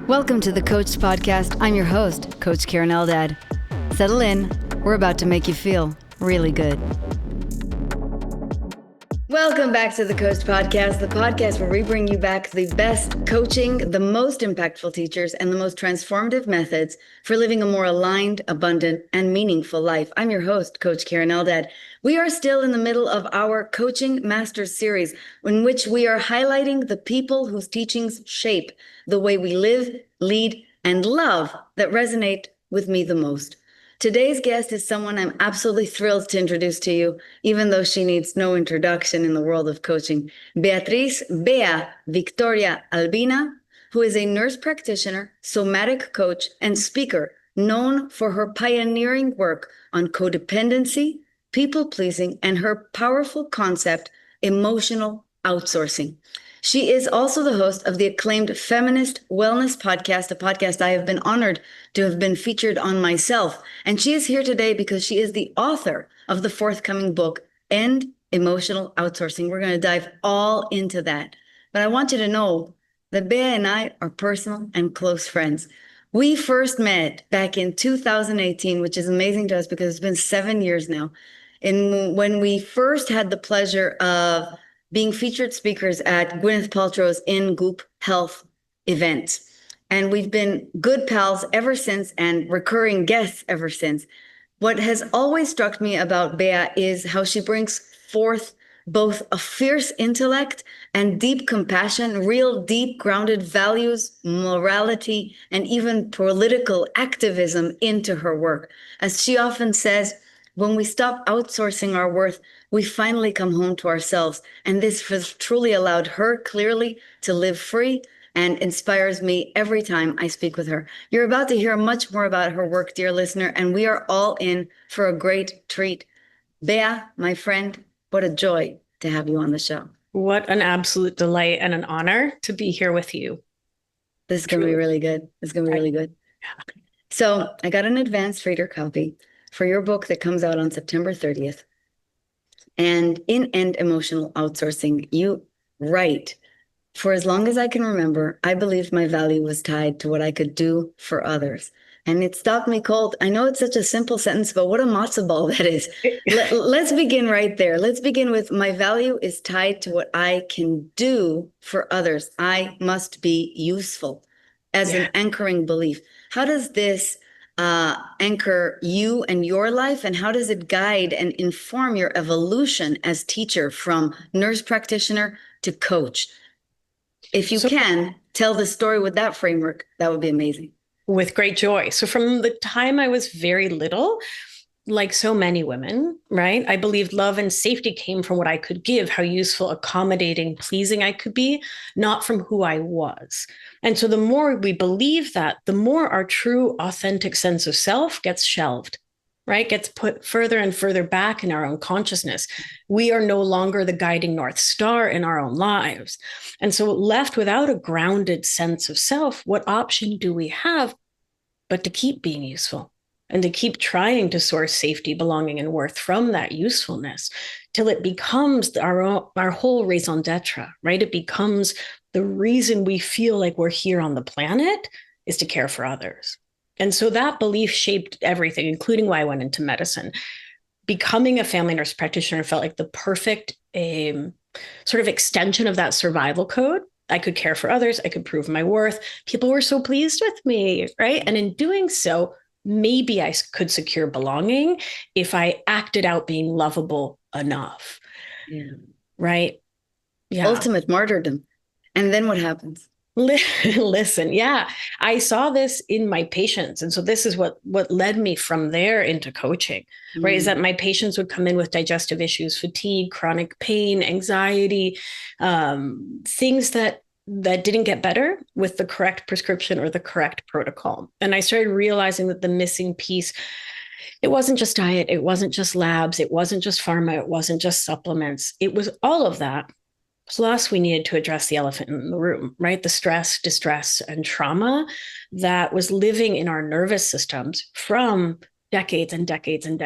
Welcome to the Coach Podcast. I'm your host, Coach Keren Albina. Settle in. We're about to make you feel really good. Welcome back to the Coach Podcast, the podcast where we bring you back the best coaching, the most impactful teachers, and the most transformative methods for living a more aligned, abundant, and meaningful life. I'm your host, Coach Keren Albina. We are still in the middle of our Coaching Masters series, in which we are highlighting the people whose teachings shape the way we live, lead, and love that resonate with me the most. Today's guest is someone I'm absolutely thrilled to introduce to you, even though she needs no introduction in the world of coaching. Beatriz Victoria Albina, who is a nurse practitioner, somatic coach, and speaker, known for her pioneering work on codependency, people-pleasing, and her powerful concept, emotional outsourcing. She is also the host of the acclaimed Feminist Wellness Podcast, a podcast I have been honored to have been featured on myself. And she is here today because she is the author of the forthcoming book, End Emotional Outsourcing. We're going to dive all into that. But I want you to know that Bea and I are personal and close friends. We first met back in 2018, which is amazing to us because it's been 7 years now. And when we first had the pleasure of being featured speakers at Gwyneth Paltrow's In Goop Health event. And we've been good pals ever since and recurring guests ever since. What has always struck me about Bea is how she brings forth both a fierce intellect and deep compassion, real deep grounded values, morality, and even political activism into her work. As she often says, when we stop outsourcing our worth, we finally come home to ourselves. And this has truly allowed her clearly to live free and inspires me every time I speak with her. You're about to hear much more about her work, dear listener, and we are all in for a great treat. Bea, my friend, what a joy to have you on the show. What an absolute delight and an honor to be here with you. This is going to be really good. It's going to be really good. So I got an advanced reader copy for your book that comes out on September 30th. And in End Emotional Outsourcing, you write, for as long as I can remember, I believed my value was tied to what I could do for others. And it stopped me cold. I know it's such a simple sentence, but what a matzo ball that is. Let's begin right there. Let's begin with my value is tied to what I can do for others. I must be useful as an anchoring belief. How does this anchor you and your life, and how does it guide and inform your evolution as teacher from nurse practitioner to coach? If you can tell the story with that framework, that would be amazing. With great joy. So from the time I was very little, like so many women, right, I believed love and safety came from what I could give, how useful, accommodating, pleasing I could be, not from who I was. And so the more we believe that, the more our true, authentic sense of self gets shelved, right? Gets put further and further back in our own consciousness. We are no longer the guiding North Star in our own lives. And so left without a grounded sense of self, what option do we have but to keep being useful and to keep trying to source safety, belonging, and worth from that usefulness till it becomes our whole raison d'etre, right? It becomes the reason we feel like we're here on the planet is to care for others. And so that belief shaped everything, including why I went into medicine. Becoming a family nurse practitioner felt like the perfect sort of extension of that survival code. I could care for others. I could prove my worth. People were so pleased with me, right? And in doing so, maybe I could secure belonging if I acted out being lovable enough, right? Yeah. Ultimate martyrdom. And then what happens? Listen, I saw this in my patients. And so this is what led me from there into coaching, right? Is that my patients would come in with digestive issues, fatigue, chronic pain, anxiety, things that didn't get better with the correct prescription or the correct protocol. And I started realizing that the missing piece, it wasn't just diet, it wasn't just labs, it wasn't just pharma, it wasn't just supplements. It was all of that. Plus, we needed to address the elephant in the room, right? The stress, distress, and trauma that was living in our nervous systems from decades and decades and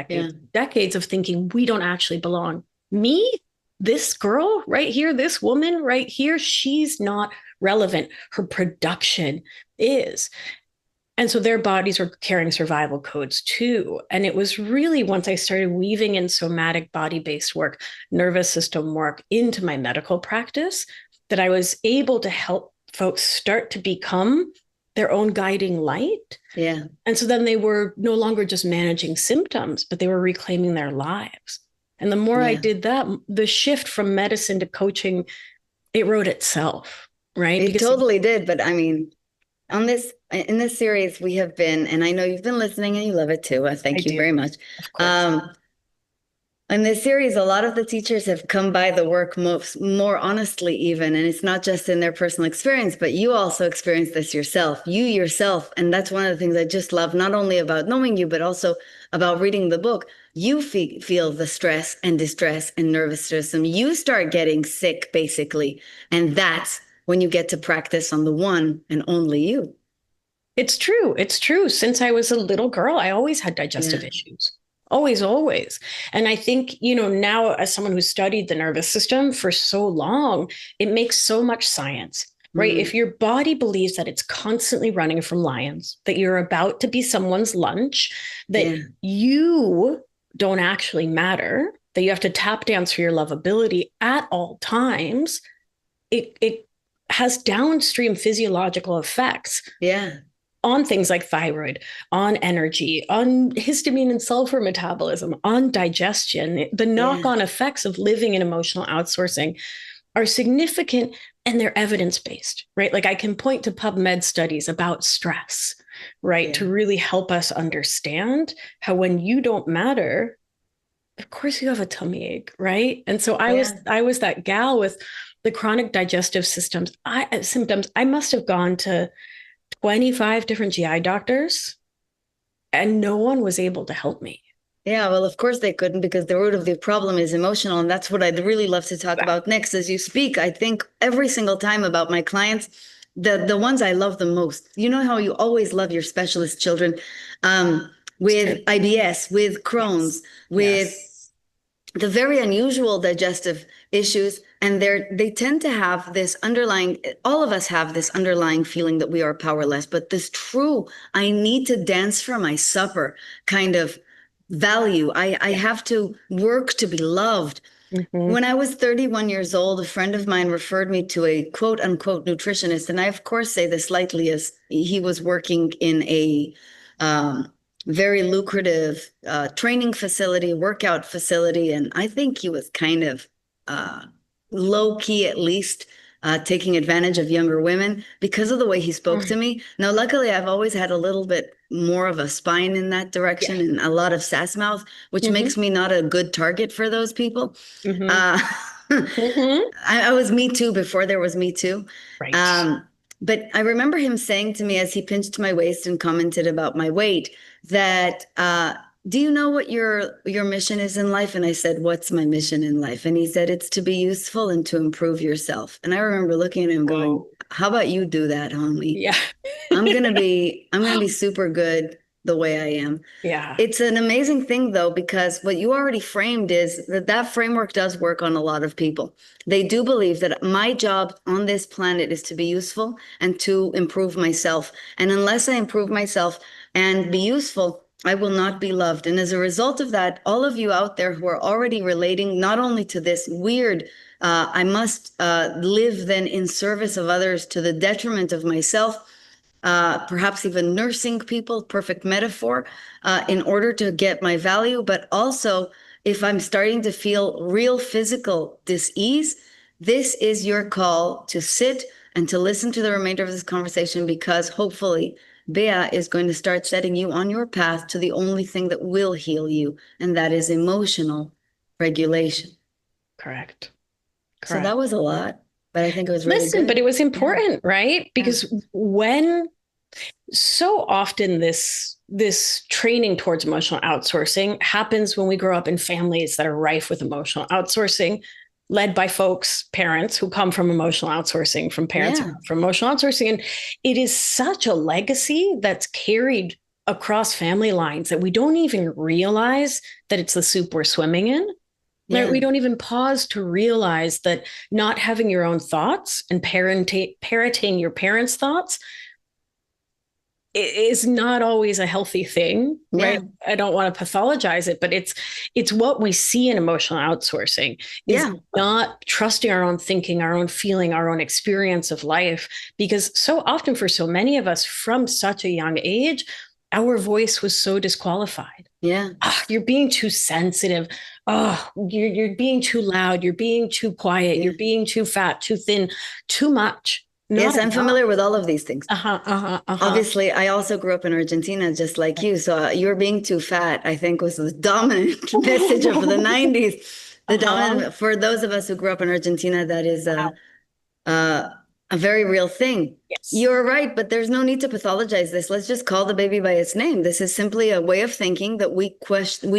decades of thinking we don't actually belong. Me, this girl right here, this woman right here, she's not relevant her production is. And so their bodies were carrying survival codes too. And it was really once I started weaving in somatic body-based work, nervous system work into my medical practice, that I was able to help folks start to become their own guiding light. Yeah. And so then they were no longer just managing symptoms, but they were reclaiming their lives. And the more I did that, the shift from medicine to coaching, it wrote itself, right? It Because totally did. But I mean, in this series, we have been, and I know you've been listening and you love it too. I Thank you do, very much. of course. In this series, a lot of the teachers have come by the work more honestly, even, and it's not just in their personal experience, but you also experienced this yourself, and that's one of the things I just love, not only about knowing you, but also about reading the book. You feel the stress and distress and nervous system. You start getting sick, basically, and that's when you get to practice on the one and only you. It's true. It's true. Since I was a little girl, I always had digestive Yeah. issues. Always, always. And I think, now as someone who studied the nervous system for so long, it makes so much science, right? If your body believes that it's constantly running from lions, that you're about to be someone's lunch, that you don't actually matter, that you have to tap dance for your lovability at all times, it has downstream physiological effects. Yeah. On things like thyroid, on energy, on histamine and sulfur metabolism, on digestion. The knock-on effects of living in emotional outsourcing are significant, and they're evidence-based, right? Like I can point to PubMed studies about stress, right? To really help us understand how when you don't matter, of course you have a tummy ache, right? And so I was that gal with the chronic digestive symptoms. I must have gone to 25 different GI doctors, and no one was able to help me. Yeah, well, of course they couldn't, because the root of the problem is emotional. And that's what I'd really love to talk about next as you speak. I think every single time about my clients, the ones I love the most, you know how you always love your specialist children, with IBS, with Crohn's, with the very unusual digestive issues, and they tend to have this underlying, all of us have this underlying feeling that we are powerless, but this true I need to dance for my supper kind of value. I have to work to be loved. When I was 31 years old, a friend of mine referred me to a quote unquote nutritionist, and I of course say this lightly, as he was working in a very lucrative training facility, workout facility. And I think he was kind of low key, at least, taking advantage of younger women because of the way he spoke to me. Now, luckily, I've always had a little bit more of a spine in that direction and a lot of sass mouth, which makes me not a good target for those people. I was Me Too before there was Me Too. Right. But I remember him saying to me as he pinched my waist and commented about my weight that, do you know what your mission is in life? And I said, what's my mission in life? And he said, it's to be useful and to improve yourself. And I remember looking at him going, how about you do that, homie? Yeah. I'm gonna be super good the way I am. Yeah. It's an amazing thing though, because what you already framed is that framework does work on a lot of people. They do believe that my job on this planet is to be useful and to improve myself. And unless I improve myself and be useful, I will not be loved. And as a result of that, all of you out there who are already relating not only to this weird, I must live then in service of others to the detriment of myself, perhaps even nursing people, perfect metaphor, in order to get my value. But also, if I'm starting to feel real physical dis-ease, this is your call to sit and to listen to the remainder of this conversation, because hopefully Bea is going to start setting you on your path to the only thing that will heal you, and that is emotional regulation. Correct. So that was a lot, but I think it was really Listen, good. but it was important, right? Because when so often this training towards emotional outsourcing happens when we grow up in families that are rife with emotional outsourcing, led by parents who come from emotional outsourcing, from parents who come from emotional outsourcing. And it is such a legacy that's carried across family lines that we don't even realize that it's the soup we're swimming in. Right? Yeah. We don't even pause to realize that not having your own thoughts and parroting your parents' thoughts is not always a healthy thing, right? Yeah. I don't want to pathologize it, but it's what we see in emotional outsourcing is Yeah. not trusting our own thinking, our own feeling, our own experience of life. Because so often for so many of us from such a young age, our voice was so disqualified. Yeah. Oh, you're being too sensitive. Oh, you're being too loud. You're being too quiet. Yeah. You're being too fat, too thin, too much, not Yes, I'm enough. familiar with all of these things. Uh-huh, uh-huh, uh-huh. Obviously, I also grew up in Argentina, just like you. So you're being too fat, I think, was the dominant message of the 90s. The Uh-huh. dominant, for those of us who grew up in Argentina, that is Wow. uh, a very real thing. Yes. You're right, but there's no need to pathologize this. Let's just call the baby by its name. This is simply a way of thinking that we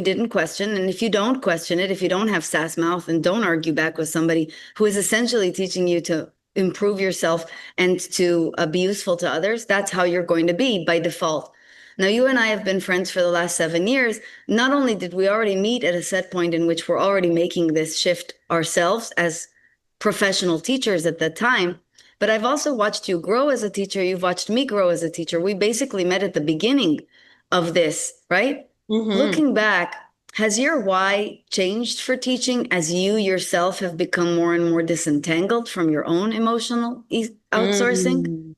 didn't question. And if you don't question it, if you don't have sass mouth and don't argue back with somebody who is essentially teaching you to improve yourself and to be useful to others, that's how you're going to be by default. Now, you and I have been friends for the last 7 years. Not only did we already meet at a set point in which we're already making this shift ourselves as professional teachers at that time, but I've also watched you grow as a teacher. You've watched me grow as a teacher. We basically met at the beginning of this, right? Mm-hmm. Looking back, has your why changed for teaching as you yourself have become more and more disentangled from your own emotional outsourcing? Mm.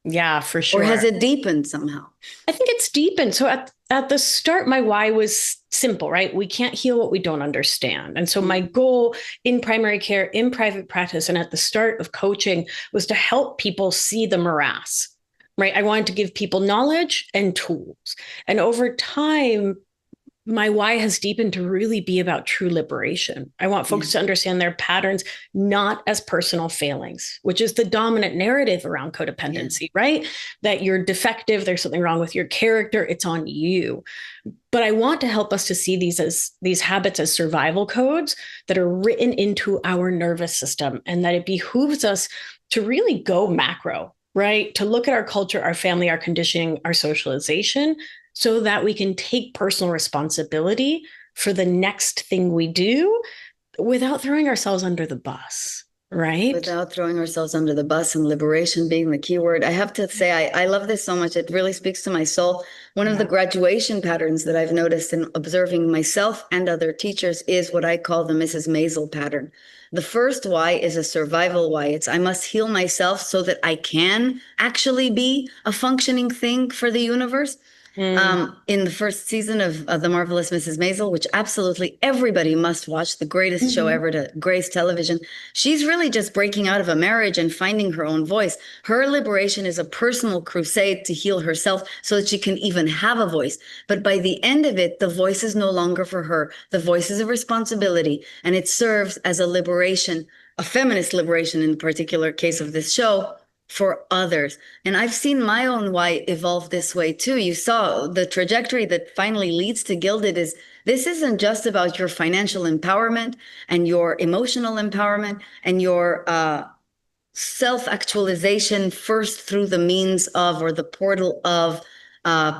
Yeah, for Or has sure. it deepened somehow? I think it's deepened. So at the start, my why was simple, right? We can't heal what we don't understand. And so my goal in primary care, in private practice, and at the start of coaching was to help people see the morass, right? I wanted to give people knowledge and tools. And over time, my why has deepened to really be about true liberation. I want Yeah. folks to understand their patterns not as personal failings, which is the dominant narrative around Yeah. codependency, right? That you're defective, there's something wrong with your character, it's on you. But I want to help us to see these habits as survival codes that are written into our nervous system, and that it behooves us to really go macro, right? To look at our culture, our family, our conditioning, our socialization, so that we can take personal responsibility for the next thing we do without throwing ourselves under the bus, right? Without throwing ourselves under the bus and liberation being the key word. I have to say, I love this so much. It really speaks to my soul. One of the Yeah. graduation patterns that I've noticed in observing myself and other teachers is what I call the Mrs. Maisel pattern. The first why is a survival why. It's I must heal myself so that I can actually be a functioning thing for the universe. Mm. In the first season of The Marvelous Mrs. Maisel, which absolutely everybody must watch, the greatest show Mm-hmm. ever to grace television, she's really just breaking out of a marriage and finding her own voice. Her liberation is a personal crusade to heal herself so that she can even have a voice. But by the end of it, the voice is no longer for her. The voice is a responsibility, and it serves as a liberation, a feminist liberation in the particular case of this show, for others. And I've seen my own why evolve this way too. You saw the trajectory that finally leads to Gilded is this isn't just about your financial empowerment and your emotional empowerment and your self-actualization first through the means of or the portal of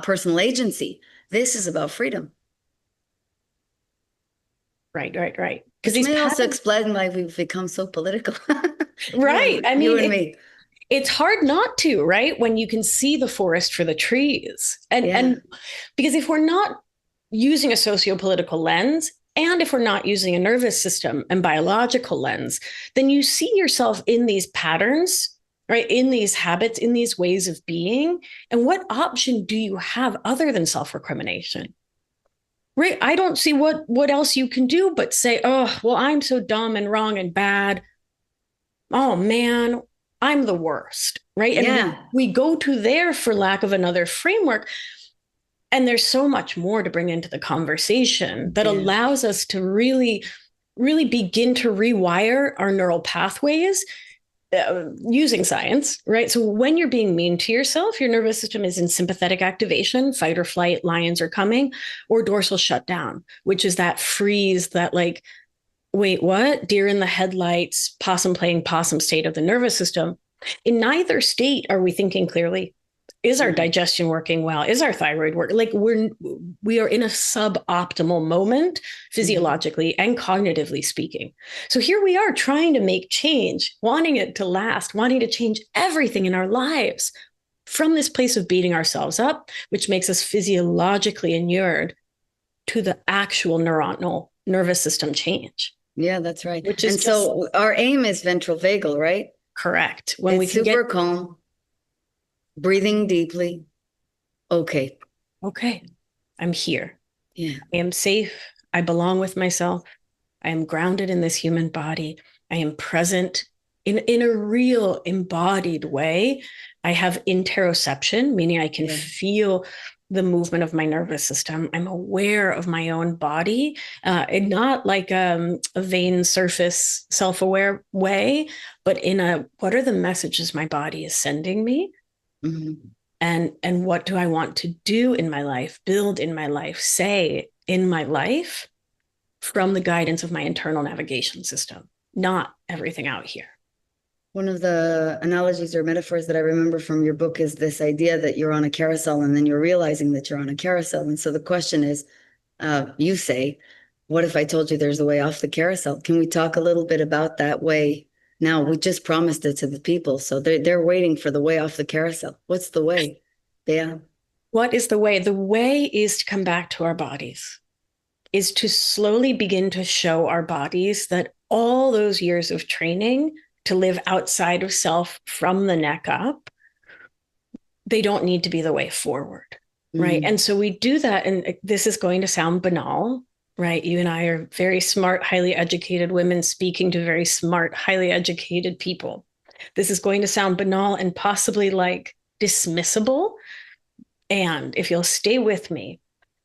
personal agency. This is about freedom. Right, right, right. Because Which these may also patterns, explain why we've become so political. right? I You mean, and me. it's hard not to, right? When you can see the forest for the trees. Yeah. And because if we're not using a socio-political lens, and if we're not using a nervous system and biological lens, then you see yourself in these patterns, right? In these habits, in these ways of being. And what option do you have other than self-recrimination? Right? I don't see what else you can do but say, oh, well, I'm so dumb and wrong and bad. Oh man, I'm the worst, right? And we Yeah. we go to there for lack of another framework. And there's so much more to bring into the conversation that Yeah. allows us to really, really begin to rewire our neural pathways using science, right? So when you're being mean to yourself, your nervous system is in sympathetic activation, fight or flight, lions are coming, or dorsal shutdown, which is that freeze, that like, wait, what? Deer in the headlights, possum playing possum state of the nervous system. In neither state are we thinking clearly. Is our digestion working well? Is our thyroid working? Like we are in a suboptimal moment physiologically and cognitively speaking. So here we are trying to make change, wanting it to last, wanting to change everything in our lives from this place of beating ourselves up, which makes us physiologically inured to the actual neuronal nervous system change. Yeah, that's right. Which is and so our aim is ventral vagal, right? Correct. When it's we can super get calm, breathing deeply. Okay. Okay, I'm here. Yeah. I am safe. I belong with myself. I am grounded in this human body. I am present in a real embodied way. I have interoception, meaning I can feel the movement of my nervous system. I'm aware of my own body, and not like a vain surface self-aware way, but in a what are the messages my body is sending me? Mm-hmm. And what do I want to do in my life, build in my life, say in my life from the guidance of my internal navigation system, not everything out here. One of the analogies or metaphors that I remember from your book is this idea that you're on a carousel and then you're realizing that you're on a carousel. And so the question is, you say, what if I told you there's a way off the carousel? Can we talk a little bit about that way? Now, we just promised it to the people, so they're waiting for the way off the carousel. What's the way? Yeah. What is the way? The way is to come back to our bodies, is to slowly begin to show our bodies that all those years of training to live outside of self from the neck up, they don't need to be the way forward. Right. And so we do that. And this is going to sound banal, right? You and I are very smart, highly educated women speaking to very smart, highly educated people. This is going to sound banal and possibly like dismissible. And if you'll stay with me,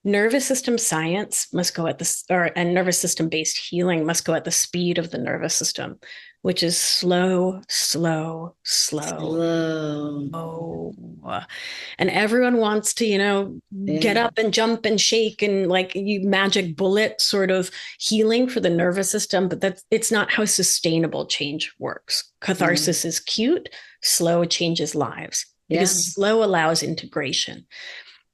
nervous system science must go at the, and nervous system based healing must go at the speed of the nervous system, which is slow, slow, slow. Oh, and everyone wants to, get up and jump and shake and like you magic bullet sort of healing for the nervous system, but it's not how sustainable change works. Catharsis is cute, slow changes lives because slow allows integration.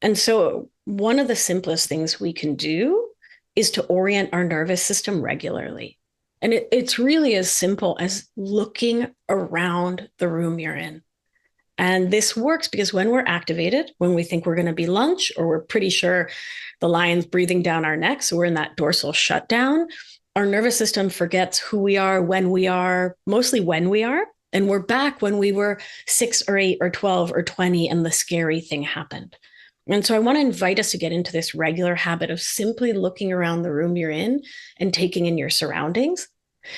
And so one of the simplest things we can do is to orient our nervous system regularly. And it's really as simple as looking around the room you're in. And this works because when we're activated, when we think we're going to be lunch, or we're pretty sure the lion's breathing down our neck, so we're in that dorsal shutdown, our nervous system forgets who we are, when we are, mostly when we are. And we're back when we were 6 or 8 or 12 or 20 and the scary thing happened. And so I want to invite us to get into this regular habit of simply looking around the room you're in and taking in your surroundings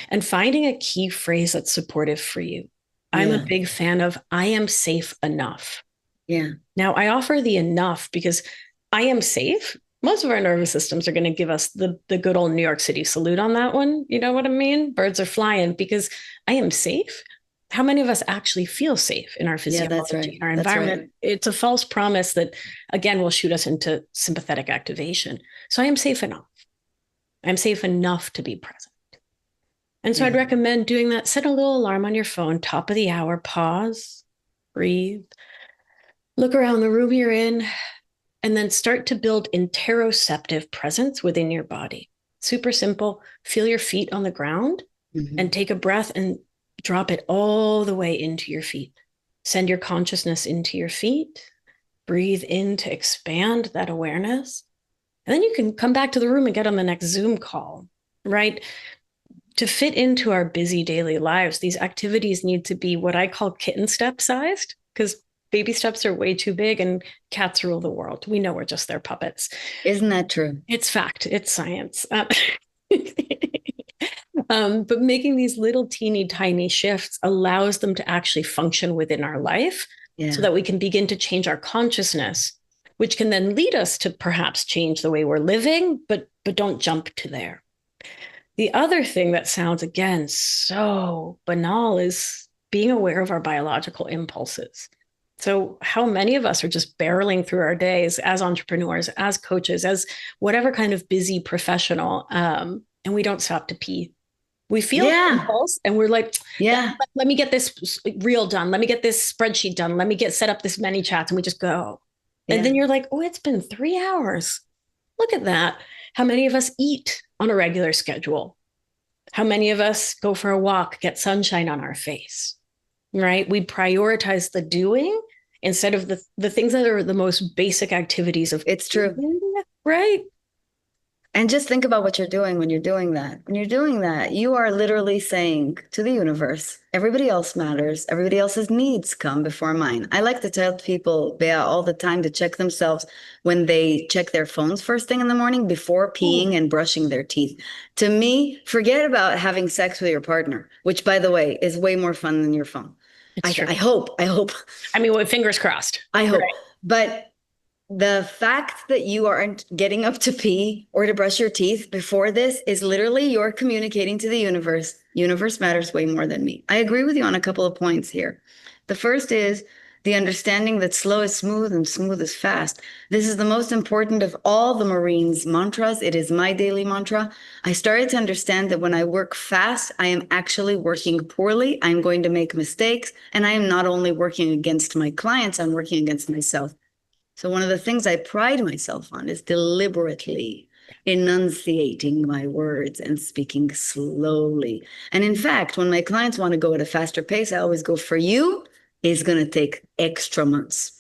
and finding a key phrase that's supportive for you. I'm a big fan of I am safe enough. Yeah. Now, I offer the enough because I am safe. Most of our nervous systems are going to give us the good old New York City salute on that one. You know what I mean? Birds are flying because I am safe. How many of us actually feel safe in our physiology, that's right. in our environment? Right. It's a false promise that, again, will shoot us into sympathetic activation. So I am safe enough. I'm safe enough to be present. And so I'd recommend doing that. Set a little alarm on your phone, top of the hour, pause, breathe, look around the room you're in, and then start to build interoceptive presence within your body. Super simple. Feel your feet on the ground and take a breath and drop it all the way into your feet. Send your consciousness into your feet. Breathe in to expand that awareness. And then you can come back to the room and get on the next Zoom call, right? To fit into our busy daily lives, these activities need to be what I call kitten step sized, because baby steps are way too big and cats rule the world. We know we're just their puppets. Isn't that true? It's fact. It's science. But making these little teeny tiny shifts allows them to actually function within our life so that we can begin to change our consciousness, which can then lead us to perhaps change the way we're living, but don't jump to there. The other thing that sounds, again, so banal is being aware of our biological impulses. So how many of us are just barreling through our days as entrepreneurs, as coaches, as whatever kind of busy professional, and we don't stop to pee. We feel the Yeah. impulse and we're like, Yeah. let me get this reel done. Let me get this spreadsheet done. Let me get set up this many chats. And we just go. And Yeah. then you're like, oh, it's been 3 hours. Look at that. How many of us eat on a regular schedule? How many of us go for a walk, get sunshine on our face? Right? We prioritize the doing instead of the things that are the most basic activities of It's true. doing, right? And just think about what you're doing when you're doing that. When you're doing that, you are literally saying to the universe, everybody else matters. Everybody else's needs come before mine. I like to tell people, Bea, all the time to check themselves when they check their phones first thing in the morning before peeing Ooh, and brushing their teeth. To me, forget about having sex with your partner, which, by the way, is way more fun than your phone. it's true. I hope, I mean, with fingers crossed. I hope. Right. But the fact that you aren't getting up to pee or to brush your teeth before this is literally you're communicating to the universe. Universe matters way more than me. I agree with you on a couple of points here. The first is the understanding that slow is smooth and smooth is fast. This is the most important of all the Marines' mantras. It is my daily mantra. I started to understand that when I work fast, I am actually working poorly. I'm going to make mistakes. And I am not only working against my clients, I'm working against myself. So one of the things I pride myself on is deliberately enunciating my words and speaking slowly. And in fact, when my clients want to go at a faster pace, I always go, for you, it's going to take extra months.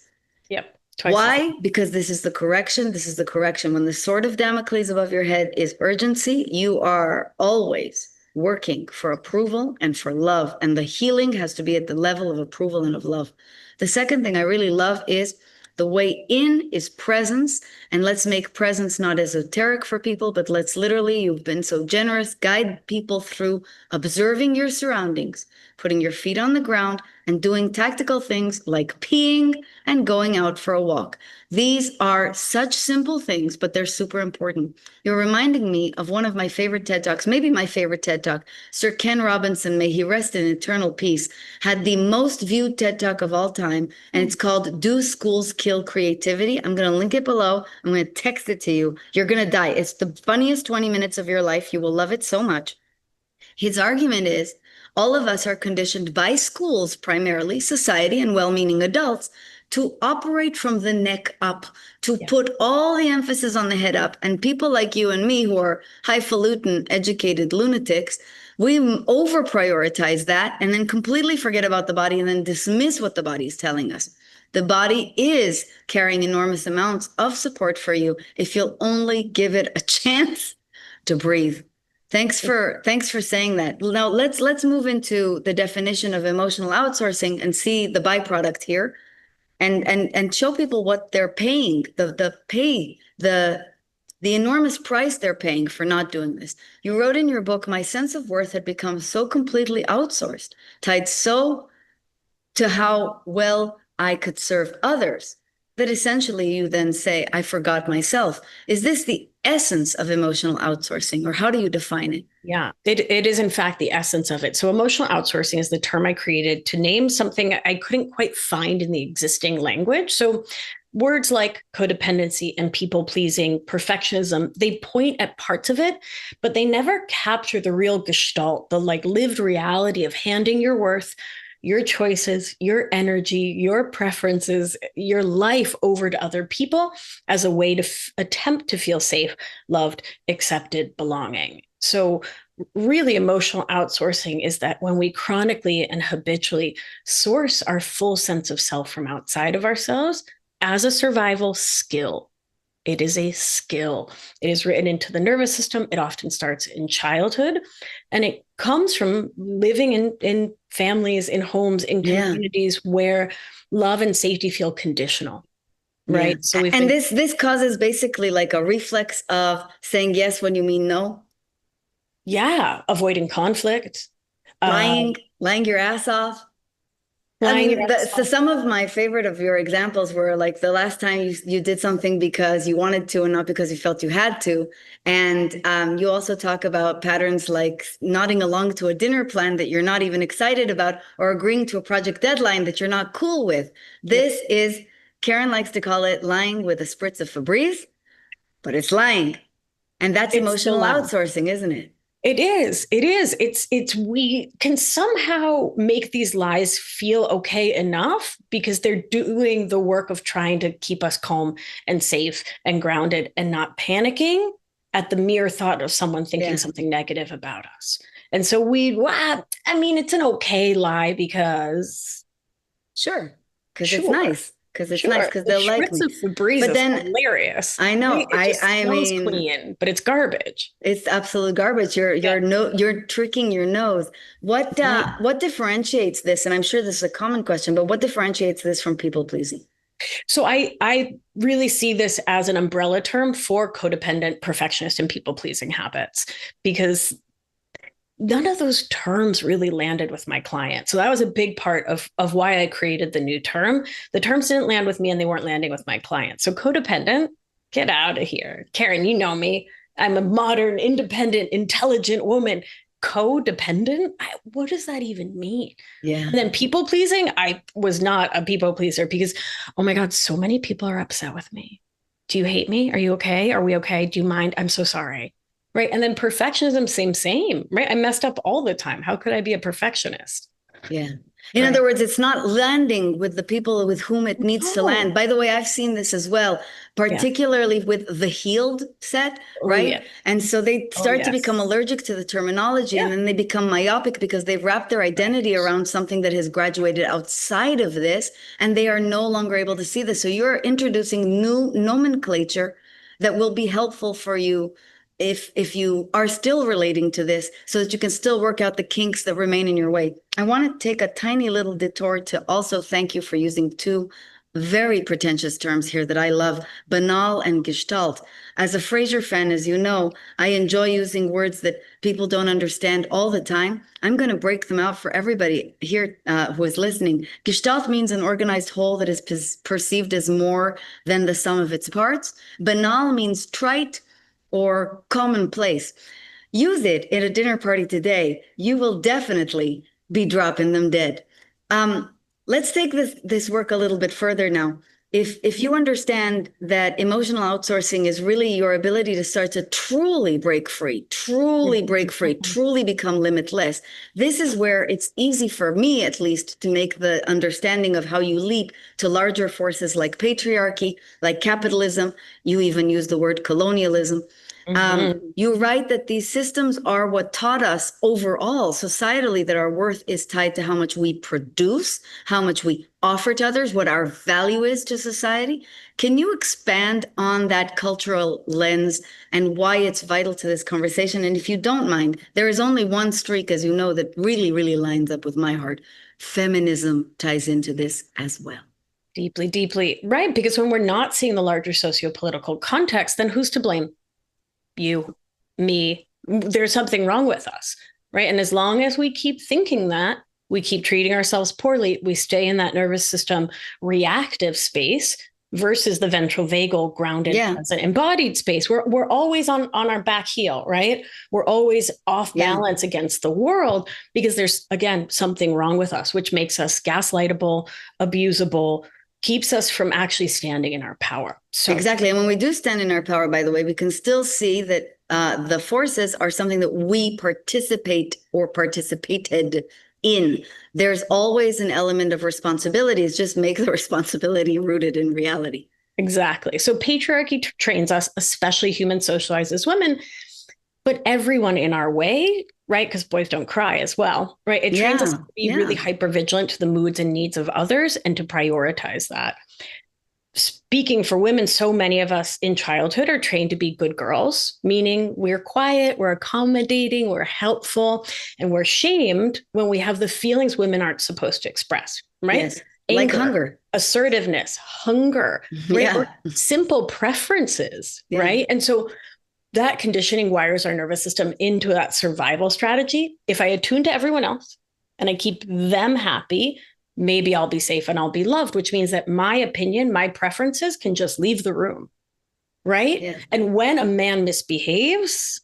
Yep. Twice as Why? Because this is the correction. This is the correction. When the sword of Damocles above your head is urgency, you are always working for approval and for love. And the healing has to be at the level of approval and of love. The second thing I really love is the way in is presence. And let's make presence not esoteric for people, but let's literally, you've been so generous, guide people through observing your surroundings, putting your feet on the ground, and doing tactical things like peeing and going out for a walk. These are such simple things, but they're super important. You're reminding me of one of my favorite TED Talks, maybe my favorite TED Talk. Sir Ken Robinson, may he rest in eternal peace, had the most viewed TED Talk of all time, and it's called Do Schools Kill Creativity? I'm going to link it below. I'm going to text it to you. You're going to die. It's the funniest 20 minutes of your life. You will love it so much. His argument is all of us are conditioned by schools, primarily society and well meaning adults, to operate from the neck up, to yeah. put all the emphasis on the head up. And people like you and me, who are highfalutin, educated lunatics, we over prioritize that and then completely forget about the body and then dismiss what the body is telling us. The body is carrying enormous amounts of support for you if you'll only give it a chance to breathe. Thanks for saying that. Now let's move into the definition of emotional outsourcing and see the byproduct here and show people what they're paying, the enormous price they're paying for not doing this. You wrote in your book, my sense of worth had become so completely outsourced, tied so to how well I could serve others, that essentially you then say, I forgot myself. Is this the essence of emotional outsourcing, or how do you define it? Yeah, it is in fact the essence of it. So emotional outsourcing is the term I created to name something I couldn't quite find in the existing language. So words like codependency and people pleasing, perfectionism, they point at parts of it, but they never capture the real gestalt, the like lived reality of handing your worth, your choices, your energy, your preferences, your life over to other people as a way to attempt to feel safe, loved, accepted, belonging. So, really, emotional outsourcing is that when we chronically and habitually source our full sense of self from outside of ourselves as a survival skill. It is a skill. It is written into the nervous system. It often starts in childhood. And it comes from living in families, in homes, in Yeah. communities where love and safety feel conditional, Yeah. right? So we've And been, this causes basically like a reflex of saying yes when you mean no, yeah, avoiding conflict, uh, lying your ass off. I lying your mean, ass so off. some of my favorite of your examples were like the last time you did something because you wanted to and not because you felt you had to. And you also talk about patterns like nodding along to a dinner plan that you're not even excited about or agreeing to a project deadline that you're not cool with. Yep. This is, Keren likes to call it lying with a spritz of Febreze, but it's lying. And that's It's still emotional lying. outsourcing, isn't it? It is. It is. It's we can somehow make these lies feel okay enough because they're doing the work of trying to keep us calm and safe and grounded and not panicking at the mere thought of someone thinking something negative about us. And so I mean, it's an okay lie because Sure. Because it's sure, nice. Because it's nice. sure. Because The they'll like Spritz me. of Febreze But is then hilarious. I Right? know. It just I smells mean, clean, but it's garbage. it's absolute garbage. Yeah. You're tricking your nose. Right. What differentiates this? And I'm sure this is a common question, but what differentiates this from people pleasing? So I really see this as an umbrella term for codependent, perfectionist, and people pleasing habits because none of those terms really landed with my client. So that was a big part of why I created the new term. The terms didn't land with me and they weren't landing with my client. So codependent, get out of here. Keren, you know me. I'm a modern, independent, intelligent woman. Codependent? What does that even mean? Yeah. And then people pleasing, I was not a people pleaser because, oh my God, so many people are upset with me. Do you hate me? Are you okay? Are we okay? Do you mind? I'm so sorry. Right. And then perfectionism, same, right? I messed up all the time. How could I be a perfectionist? Yeah. In Right. other words, it's not landing with the people with whom it needs to Oh, land. By the way, I've seen this as well, yeah. particularly with the healed set, Oh, right? yeah. And so they Oh, start to become yes. allergic to the terminology and Yeah. then they become myopic because they've wrapped their Right. identity around something that has graduated outside of this and they are no longer able to see this. So you're introducing new nomenclature that will be helpful for you if you are still relating to this so that you can still work out the kinks that remain in your way. I want to take a tiny little detour to also thank you for using two very pretentious terms here that I love, banal and gestalt. As a Frasier fan, as you know, I enjoy using words that people don't understand all the time. I'm going to break them out for everybody here who is listening. Gestalt means an organized whole that is perceived as more than the sum of its parts. Banal means trite or commonplace. Use it at a dinner party today. You will definitely be dropping them dead. Um, let's take this work a little bit further now. If you understand that emotional outsourcing is really your ability to start to truly break free, truly become limitless, this is where it's easy for me, at least, to make the understanding of how you leap to larger forces like patriarchy, like capitalism. You even use the word colonialism. Mm-hmm. You write that these systems are what taught us overall, societally, that our worth is tied to how much we produce, how much we offer to others, what our value is to society. Can you expand on that cultural lens and why it's vital to this conversation? And if you don't mind, there is only one streak, as you know, that really, really lines up with my heart. Feminism ties into this as well. Deeply, deeply. Right. Because when we're not seeing the larger socio-political context, then who's to blame? You, me. There's something wrong with us. Right. And as long as we keep thinking that, we keep treating ourselves poorly, we stay in that nervous system reactive space versus the ventral vagal grounded Yeah, present embodied space. We're always on our back heel, right? We're always off yeah. balance against the world because there's again something wrong with us, which makes us gaslightable, abusable, keeps us from actually standing in our power. So Exactly. And when we do stand in our power, by the way, we can still see that the forces are something that we participate or participated in. There's always an element of responsibility. It's just make the responsibility rooted in reality. exactly. So patriarchy trains us, especially human socialized as women, but everyone in our way, right? Because boys don't cry as well, right? It trains us to Yeah, be really yeah, hyper vigilant to the moods and needs of others and to prioritize that. Speaking for women, so many of us in childhood are trained to be good girls, meaning we're quiet, we're accommodating, we're helpful, and we're shamed when we have the feelings women aren't supposed to express, right? yes. Like Anger, hunger. assertiveness, hunger, right? Or Yeah, simple preferences, yeah, right? And so that conditioning wires our nervous system into that survival strategy. If I attune to everyone else and I keep them happy, maybe I'll be safe and I'll be loved, which means that my opinion, my preferences can just leave the room. Right. yeah, And when a man misbehaves,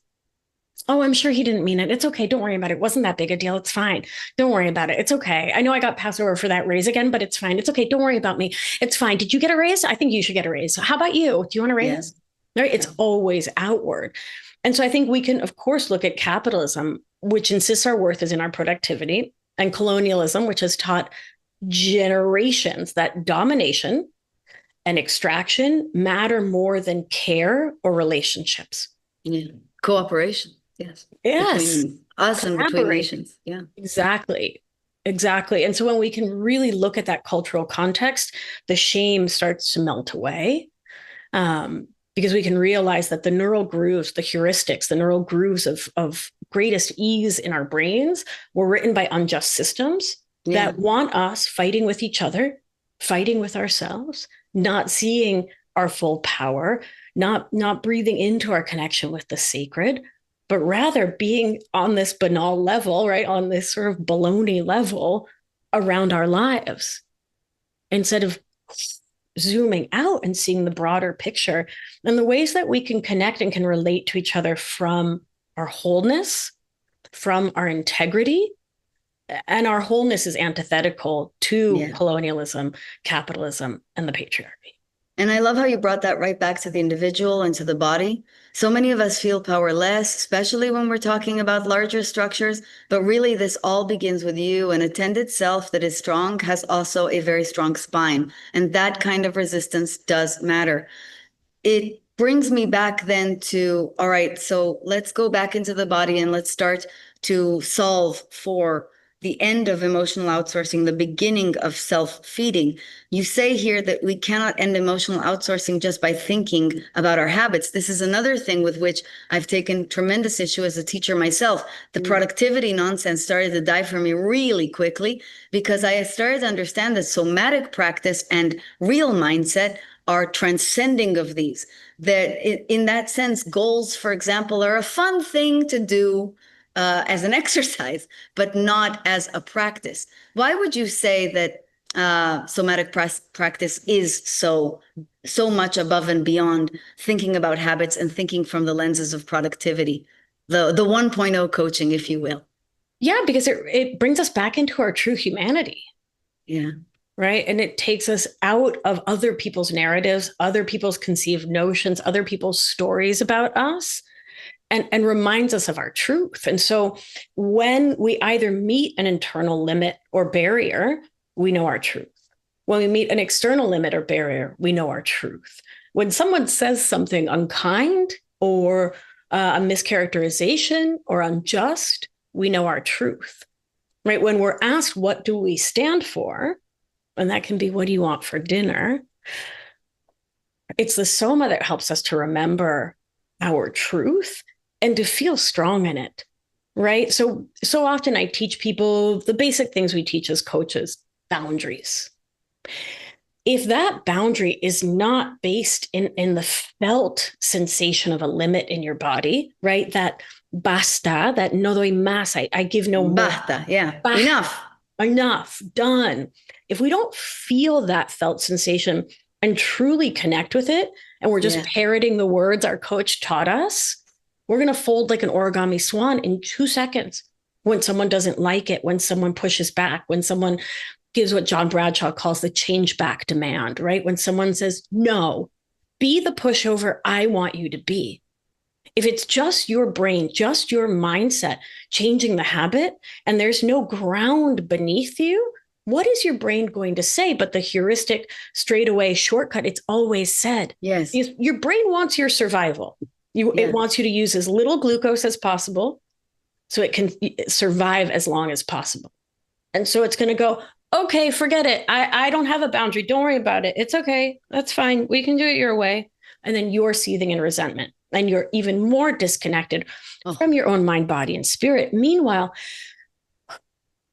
oh, I'm sure he didn't mean it. It's okay. Don't worry about it. It wasn't that big a deal. It's fine. Don't worry about it. It's okay. I know I got passed over for that raise again, but it's fine. It's okay. Don't worry about me. It's fine. Did you get a raise? I think you should get a raise. How about you? Do you want a yeah, raise? Right. It's yeah. always outward. And so I think we can, of course, look at capitalism, which insists our worth is in our productivity, and colonialism, which has taught generations that domination and extraction matter more than care or relationships. Yeah. Cooperation. Yes. Yes. Between us and between nations. Yeah. Exactly. Exactly. And so when we can really look at that cultural context, the shame starts to melt away. Because we can realize that the neural grooves, the heuristics, the neural grooves of greatest ease in our brains were written by unjust systems that want us fighting with each other, fighting with ourselves, not seeing our full power, not breathing into our connection with the sacred, but rather being on this banal level, right? On this sort of baloney level around our lives instead of zooming out and seeing the broader picture and the ways that we can connect and can relate to each other from our wholeness, from our integrity. And our wholeness is antithetical to colonialism, capitalism, and the patriarchy. And I love how you brought that right back to the individual and to the body. So many of us feel powerless, especially when we're talking about larger structures. But really, this all begins with you. An attended self that is strong has also a very strong spine. And that kind of resistance does matter. It brings me back then to, all right, so let's go back into the body and let's start to solve for the end of emotional outsourcing, the beginning of self-feeding. You say here that we cannot end emotional outsourcing just by thinking about our habits. This is another thing with which I've taken tremendous issue as a teacher myself. The productivity nonsense started to die for me really quickly because I started to understand that somatic practice and real mindset are transcending of these. That in that sense, goals, for example, are a fun thing to do as an exercise, but not as a practice. Why would you say that somatic practice is so much above and beyond thinking about habits and thinking from the lenses of productivity, the 1.0 coaching, if you will? Yeah, because it brings us back into our true humanity. Yeah. Right. And it takes us out of other people's narratives, other people's conceived notions, other people's stories about us, and reminds us of our truth. And so when we either meet an internal limit or barrier, we know our truth. When we meet an external limit or barrier, we know our truth. When someone says something unkind or a mischaracterization or unjust, we know our truth. Right. When we're asked, what do we stand for? And that can be, what do you want for dinner? It's the soma that helps us to remember our truth and to feel strong in it, right? So often I teach people the basic things we teach as coaches: boundaries. If that boundary is not based in the felt sensation of a limit in your body, right? That basta, that no doy más, I give no more. Basta, yeah, Enough, done. If we don't feel that felt sensation and truly connect with it, and we're just parroting the words our coach taught us, we're going to fold like an origami swan in 2 seconds when someone doesn't like it, when someone pushes back, when someone gives what John Bradshaw calls the change back demand, right? When someone says, no, be the pushover I want you to be. If it's just your brain, just your mindset changing the habit, and there's no ground beneath you, what is your brain going to say? But the heuristic, straightaway shortcut, it's always said. Yes. Your brain wants your survival. It wants you to use as little glucose as possible so it can survive as long as possible. And so it's going to go, okay, forget it. I don't have a boundary. Don't worry about it. It's okay. That's fine. We can do it your way. And then you're seething in resentment and you're even more disconnected from your own mind, body, and spirit. Meanwhile,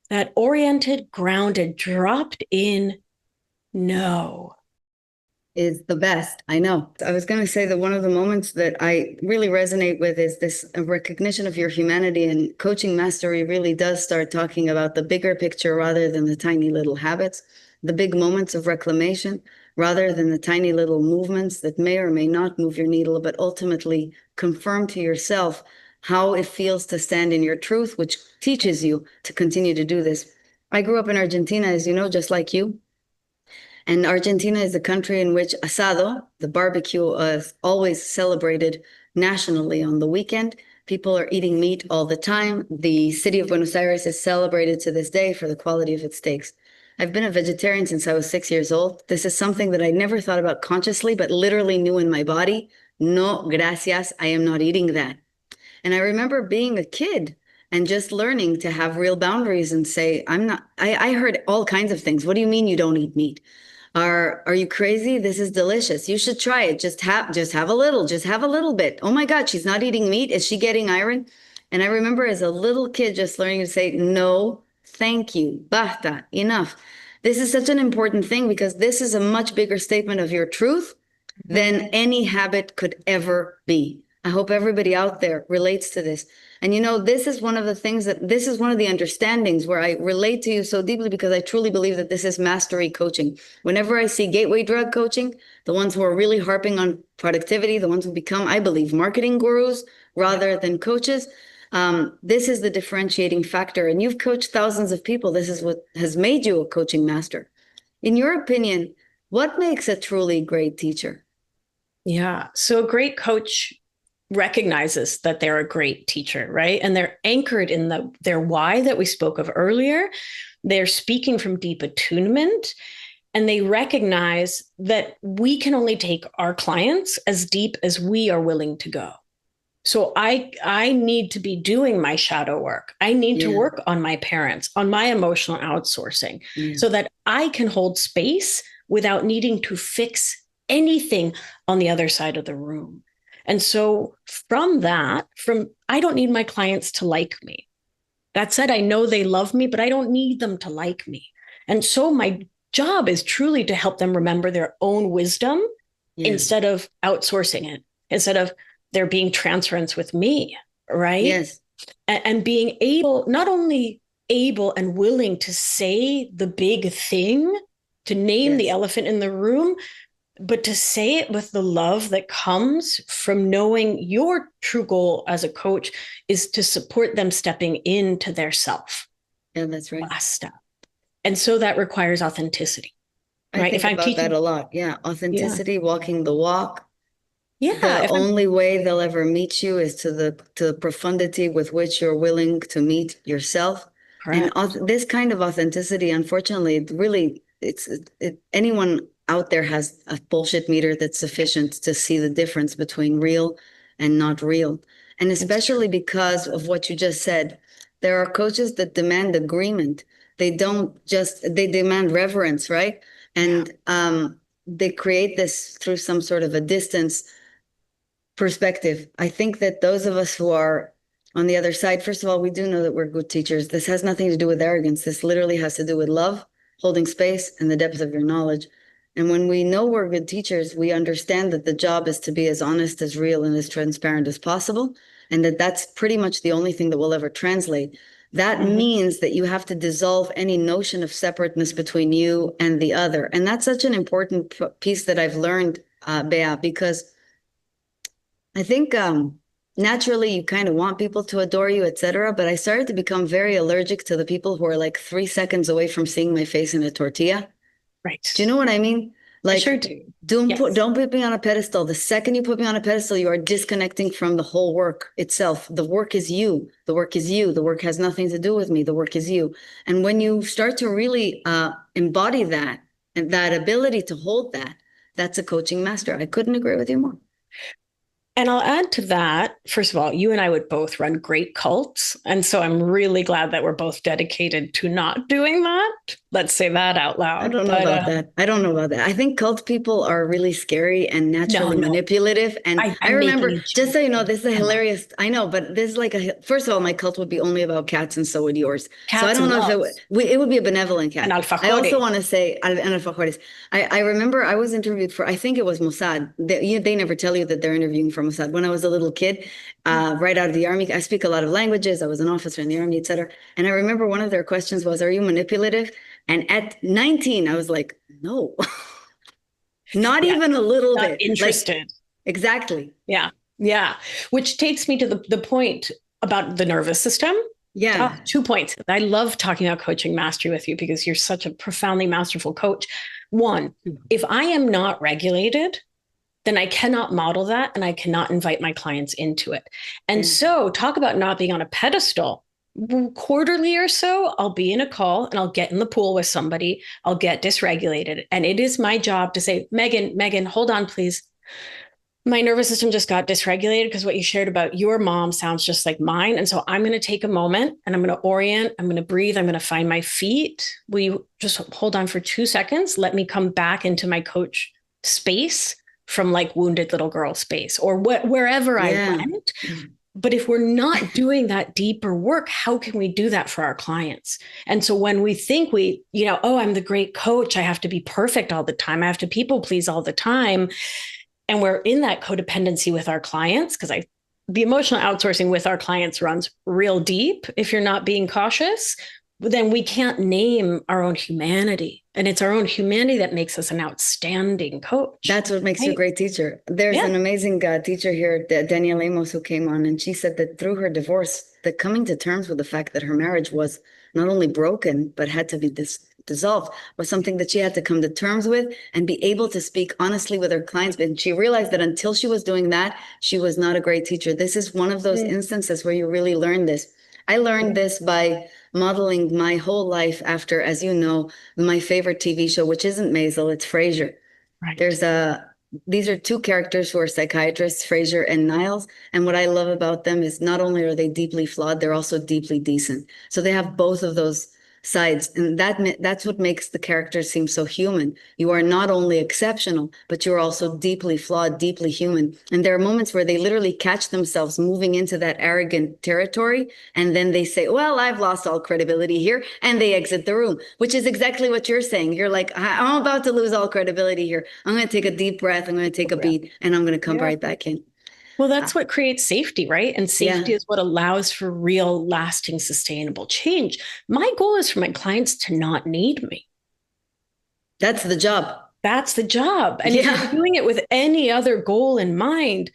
that oriented, grounded, dropped in no is the best. I know. I was going to say that one of the moments that I really resonate with is this recognition of your humanity, and coaching mastery really does start talking about the bigger picture rather than the tiny little habits, the big moments of reclamation rather than the tiny little movements that may or may not move your needle, but ultimately confirm to yourself how it feels to stand in your truth, which teaches you to continue to do this. I grew up in Argentina, as you know, just like you. And Argentina is the country in which asado, the barbecue, is always celebrated nationally on the weekend. People are eating meat all the time. The city of Buenos Aires is celebrated to this day for the quality of its steaks. I've been a vegetarian since I was 6 years old. This is something that I never thought about consciously, but literally knew in my body. No, gracias, I am not eating that. And I remember being a kid and just learning to have real boundaries and say, I'm not, I heard all kinds of things. What do you mean you don't eat meat? Are you crazy? This is delicious. You should try it. Just have a little, just have a little bit. Oh my God, she's not eating meat. Is she getting iron? And I remember as a little kid just learning to say, no, thank you. Basta, enough. This is such an important thing because this is a much bigger statement of your truth than any habit could ever be. I hope everybody out there relates to this. And this is one of the things this is one of the understandings where I relate to you so deeply because I truly believe that this is mastery coaching. Whenever I see gateway drug coaching, the ones who are really harping on productivity, the ones who become, I believe, marketing gurus rather than coaches, this is the differentiating factor. And you've coached thousands of people. This is what has made you a coaching master. In your opinion, what makes a truly great teacher? Yeah. So a great coach recognizes that they're a great teacher, right? And they're anchored in their why that we spoke of earlier. They're speaking from deep attunement, and they recognize that we can only take our clients as deep as we are willing to go. So I need to be doing my shadow work. I need to work on my parents, on my emotional outsourcing, so that I can hold space without needing to fix anything on the other side of the room. And so I don't need my clients to like me. That said, I know they love me, but I don't need them to like me. And so my job is truly to help them remember their own wisdom instead of outsourcing it, instead of there being transference with me, right? Yes. And being able, not only able and willing to say the big thing, to name the elephant in the room, but to say it with the love that comes from knowing your true goal as a coach is to support them stepping into their self. Yeah, that's right. Last step. And so that requires authenticity. Right? I think about that a lot. Yeah. Authenticity, walking the walk. Yeah. The only way they'll ever meet you is to the profundity with which you're willing to meet yourself. Correct. And this kind of authenticity, unfortunately, anyone out there has a bullshit meter that's sufficient to see the difference between real and not real. And especially because of what you just said, there are coaches that demand agreement. They demand reverence, right? And they create this through some sort of a distance perspective. I think that those of us who are on the other side, first of all, we do know that we're good teachers. This has nothing to do with arrogance. This literally has to do with love, holding space, and the depth of your knowledge. And when we know we're good teachers, we understand that the job is to be as honest, as real, and as transparent as possible, and that's pretty much the only thing that will ever translate. That means that you have to dissolve any notion of separateness between you and the other. And that's such an important piece that I've learned, Bea, because I think naturally you kind of want people to adore you, etc. But I started to become very allergic to the people who are like 3 seconds away from seeing my face in a tortilla. Right. Do you know what I mean? Like, I sure do. Don't put me on a pedestal. The second you put me on a pedestal, you are disconnecting from the whole work itself. The work is you. The work is you. The work has nothing to do with me. The work is you. And when you start to really embody that and that ability to hold that, that's a coaching master. I couldn't agree with you more. And I'll add to that, first of all, you and I would both run great cults. And so I'm really glad that we're both dedicated to not doing that. Let's say that out loud. I don't know about that. I don't know about that. I think cult people are really scary and naturally manipulative. And I remember, just so you know, this is a hilarious, I know, but this is like first of all, my cult would be only about cats and so would yours. Cats, so I don't know if it would be a benevolent cat. I also want to say, I remember I was interviewed for, I think it was Mossad. They never tell you that they're interviewing for Mossad. When I was a little kid, right out of the army, I speak a lot of languages. I was an officer in the army, etc. And I remember one of their questions was, "Are you manipulative?" And at 19, I was like, "No, not even a little bit interested." Like, exactly. Yeah, yeah. Which takes me to the point about the nervous system. Yeah. 2 points. I love talking about coaching mastery with you because you're such a profoundly masterful coach. One, if I am not regulated, then I cannot model that and I cannot invite my clients into it. And Yeah. so, talk about not being on a pedestal. Quarterly or so, I'll be in a call and I'll get in the pool with somebody. I'll get dysregulated. And it is my job to say, Megan, hold on, please. My nervous system just got dysregulated because what you shared about your mom sounds just like mine. And so I'm going to take a moment and I'm going to orient, I'm going to breathe, I'm going to find my feet. Will you just hold on for 2 seconds? Let me come back into my coach space from like wounded little girl space or wherever I Yeah. went. But if we're not doing that deeper work, how can we do that for our clients? And so when we think oh, I'm the great coach, I have to be perfect all the time, I have to people please all the time, and we're in that codependency with our clients, because the emotional outsourcing with our clients runs real deep. If you're not being cautious, then we can't name our own humanity. And it's our own humanity that makes us an outstanding coach. That's what makes you a Right? great teacher. There's Yeah. an amazing teacher here, Danielle Amos, who came on, and she said that through her divorce, the coming to terms with the fact that her marriage was not only broken, but had to be dissolved was something that she had to come to terms with and be able to speak honestly with her clients. But she realized that until she was doing that, she was not a great teacher. This is one of those instances where you really learn this. I learned this by modeling my whole life after, as you know, my favorite TV show, which isn't Maisel, it's Frasier. Right. There's these are two characters who are psychiatrists, Frasier and Niles. And what I love about them is not only are they deeply flawed, they're also deeply decent. So they have both of those sides. And that's what makes the characters seem so human. You are not only exceptional, but you're also deeply flawed, deeply human. And there are moments where they literally catch themselves moving into that arrogant territory. And then they say, well, I've lost all credibility here. And they exit the room, which is exactly what you're saying. You're like, I'm about to lose all credibility here. I'm going to take a deep breath. I'm going to take a beat and I'm going to come right back in. Well, that's what creates safety, right? And safety is what allows for real, lasting, sustainable change. My goal is for my clients to not need me. That's the job. That's the job. And if you're doing it with any other goal in mind,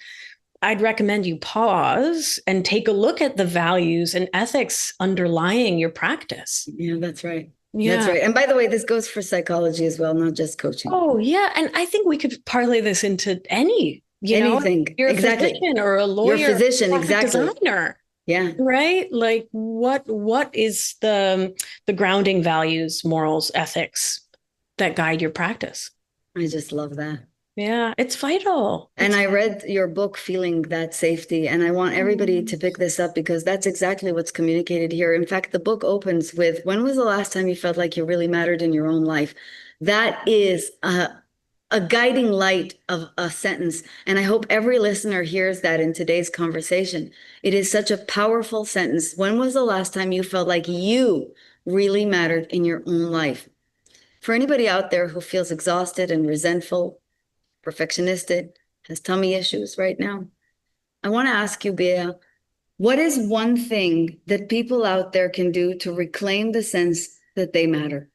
I'd recommend you pause and take a look at the values and ethics underlying your practice. Yeah, that's right. Yeah. That's right. And by the way, this goes for psychology as well, not just coaching. Oh, yeah. And I think we could parlay this into anything. You're a physician or a lawyer, you're a physician, exactly. Designer. Yeah. Right? Like what is the grounding values, morals, ethics that guide your practice? I just love that. Yeah, it's vital. And I read your book, Feeling That Safety, and I want everybody to pick this up because that's exactly what's communicated here. In fact, the book opens with, when was the last time you felt like you really mattered in your own life? That is a guiding light of a sentence. And I hope every listener hears that in today's conversation. It is such a powerful sentence. When was the last time you felt like you really mattered in your own life? For anybody out there who feels exhausted and resentful, perfectionistic, has tummy issues right now, I want to ask you, Bea, what is one thing that people out there can do to reclaim the sense that they matter?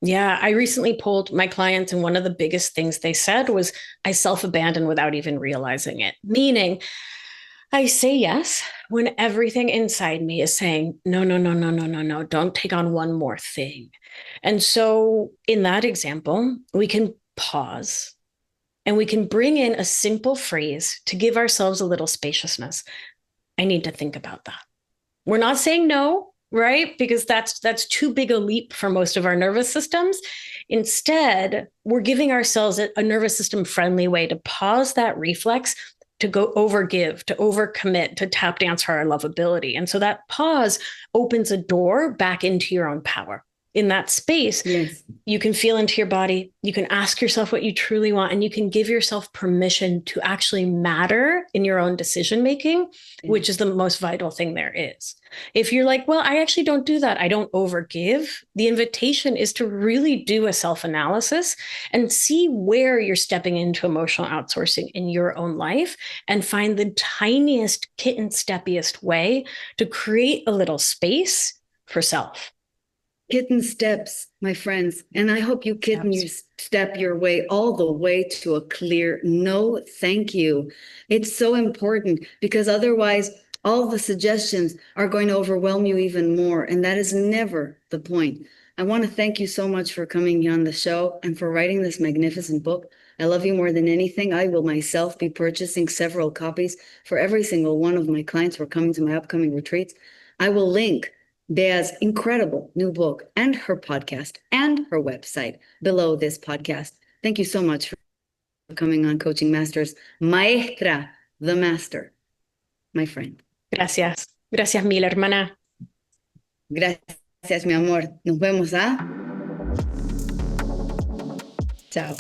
Yeah, I recently polled my clients, and one of the biggest things they said was, I self-abandon without even realizing it. Meaning, I say yes when everything inside me is saying, no, no, no, no, no, no, no, don't take on one more thing. And so, in that example, we can pause and we can bring in a simple phrase to give ourselves a little spaciousness. I need to think about that. We're not saying no, right? Because that's too big a leap for most of our nervous systems. Instead, we're giving ourselves a nervous system friendly way to pause that reflex, to go overgive, to overcommit, to tap dance for our lovability. And so that pause opens a door back into your own power. In that space, Yes. You can feel into your body, you can ask yourself what you truly want, and you can give yourself permission to actually matter in your own decision making, which is the most vital thing there is. If you're like, well, I actually don't do that, I don't overgive, the invitation is to really do a self-analysis and see where you're stepping into emotional outsourcing in your own life and find the tiniest, kitten steppiest way to create a little space for self. Kitten steps, my friends. And I hope you kitten you step your way all the way to a clear no, thank you. It's so important because otherwise all the suggestions are going to overwhelm you even more. And that is never the point. I want to thank you so much for coming on the show and for writing this magnificent book. I love you more than anything. I will myself be purchasing several copies for every single one of my clients who are coming to my upcoming retreats. I will link Bea's incredible new book and her podcast and her website below this podcast. Thank you so much for coming on Coaching Masters. Maestra, the master, my friend. Gracias. Gracias mil, hermana. Gracias, mi amor. Nos vemos, ¿ah? Chao.